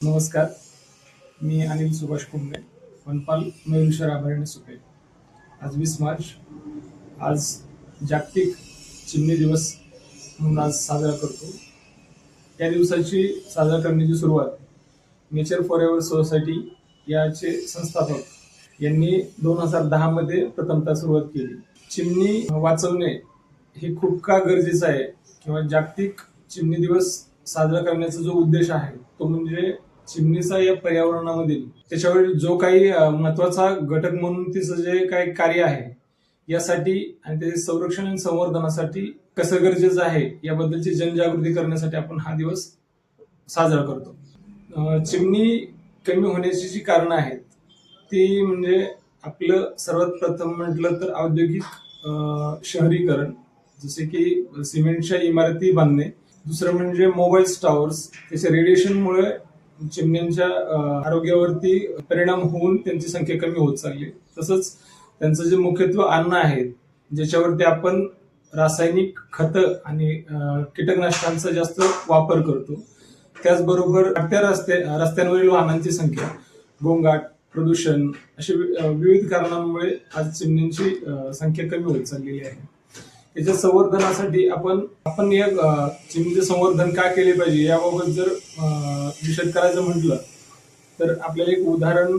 नमस्कार. मी अनिल सुभाष कुंबळे, वनपाल मयूरशहर अभयारण्य सुपे. आज 20 मार्च, आज जागतिक चिमणी दिवस म्हणून आज साजरा करतो. या दिवसाची साजरा करण्याची सुरुवात नेचर फॉरएव्हर सोसायटी याचे संस्थापक यांनी 2010 मध्ये प्रथमतः सुरुवात केली. चिमणी वाचवणे हे खूप का गरजेचं आहे किंवा जागतिक चिमणी दिवस साजरा करण्याचा जो उद्देश आहे तो म्हणजे चिमणीचा या पर्यावरणामधील त्याच्यावर जो काही महत्वाचा घटक म्हणून तिचं जे काही कार्य आहे यासाठी आणि त्याचे संरक्षण आणि संवर्धनासाठी कसं गरजेचं आहे याबद्दलची जनजागृती करण्यासाठी आपण हा दिवस साजरा करतो. चिमणी कमी होण्याची जी कारणं आहेत ती म्हणजे आपलं सर्वात प्रथम म्हटलं तर औद्योगिक शहरीकरण, जसे की सिमेंटच्या इमारती बांधणे. दुसरं म्हणजे मोबाईल टावर्स, त्याच्या रेडिएशनमुळे चिमण्यांच्या आरोग्यावरती परिणाम होऊन त्यांची संख्या कमी होत चालली. तसंच त्यांचं जे मुख्यत्वे अन्न आहे ज्याच्यावरती आपण रासायनिक खतं आणि कीटकनाशकांचा जास्त वापर करतो. त्याचबरोबर रस्त्यांवरील वाहनांची संख्या, गोंगाट, प्रदूषण अशा विविध कारणांमुळे आज चिमण्यांची संख्या कमी होत चाललेली आहे. याच्या संवर्धनासाठी आपण या चिमणीचे संवर्धन का केले पाहिजे याबाबत जर विशद करायचं म्हटलं तर आपल्याला एक उदाहरण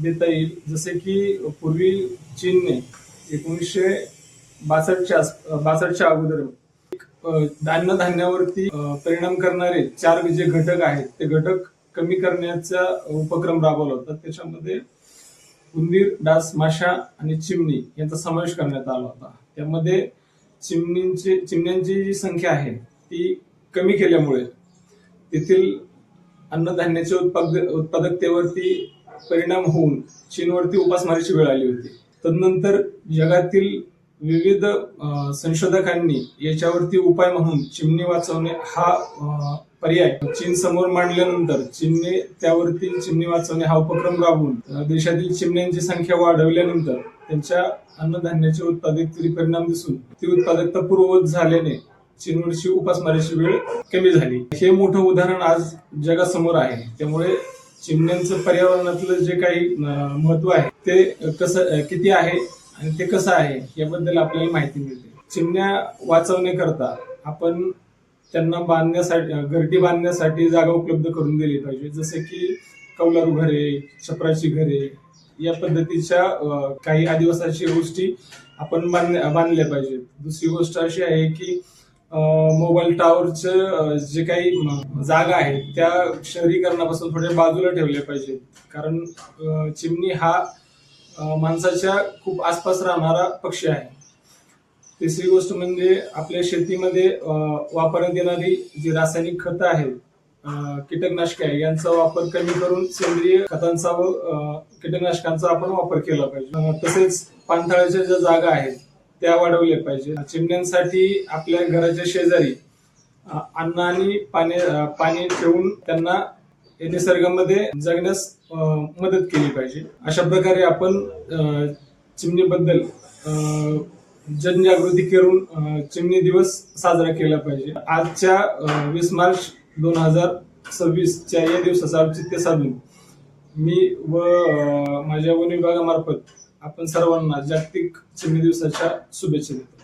देता येईल. जसे की पूर्वी चीनने 1962च्या अगोदर अन्नधान्यावरती परिणाम करणारे 4 जे घटक आहेत ते घटक कमी करण्याचा उपक्रम राबवला होता. त्याच्यामध्ये उंदीर, डास, माशा आणि चिमणी यांचा समावेश करण्यात आला होता. त्यामध्ये चिमण्यांची जी संख्या आहे ती कमी केल्यामुळे तेथील अन्नधान्याच्या उत्पादकतेवरती परिणाम होऊन चीनवरती उपासमारीची वेळ आली होती. तदनंतर जगातील विविध संशोधकांनी याच्यावरती उपाय म्हणून चिमणी वाचवणे हा पर्याय चीन समोर मांडल्यानंतर चीनने त्यावरती चिमणी वाचवणे हा उपक्रम राबवून देशातील चिमण्यांची संख्या वाढवल्यानंतर त्यांच्या अन्नधान्याच्या उत्पादकतेवर परिणाम दिसून ती उत्पादकता पूर्ववत झाल्याने चीनवरची उपासमारीची वेळ कमी झाली. हे मोठं उदाहरण आज जगासमोर आहे. त्यामुळे चिमण्यांचं पर्यावरणातलं जे काही महत्व आहे ते किती आहे आणि ते कसं आहे याबद्दल आपल्याला माहिती मिळते. चिमण्या वाचवण्याकरता आपण त्यांना घरटी बांधण्यासाठी जागा उपलब्ध करून दिली पाहिजे. जसे की कौलारू घरे, छपराची घरे या पद्धतीच्या काही आदिवासाची गोष्टी आपण बांधल्या पाहिजेत. दुसरी गोष्ट अशी आहे की मोबाईल टावरचं जे काही जागा आहे त्या शहरीकरणापासून थोड्या बाजूला ठेवल्या पाहिजेत, कारण चिमणी हा माणसाच्या खूप आसपास राहणारा पक्षी आहे. तिसरी गोष्ट म्हणजे आपल्या शेतीमध्ये वापरण्यात येणारी जी रासायनिक खतं आहेत, कीटकनाशके आहे, यांचा वापर कमी करून सेंद्रिय खतांचा व कीटकनाशकांचा आपण वापर केला पाहिजे. तसेच पाणथळाच्या ज्या जागा आहेत त्या वाढवल्या पाहिजे. चिमण्यांसाठी आपल्या घराच्या शेजारी अन्न आणि पाणी ठेवून त्यांना निसर्गामध्ये जगण्यास मदत केली पाहिजे. अशा प्रकारे आपण चिमणीबद्दल जनजागृती करून चिमणी दिवस साजरा केला पाहिजे. आजच्या 20 मार्च 2026 या दिवसाचं औचित्य साधून मी व माझ्या वन विभागामार्फत आपण सर्वांना जागतिक चिमणी दिवसाच्या शुभेच्छा देतो.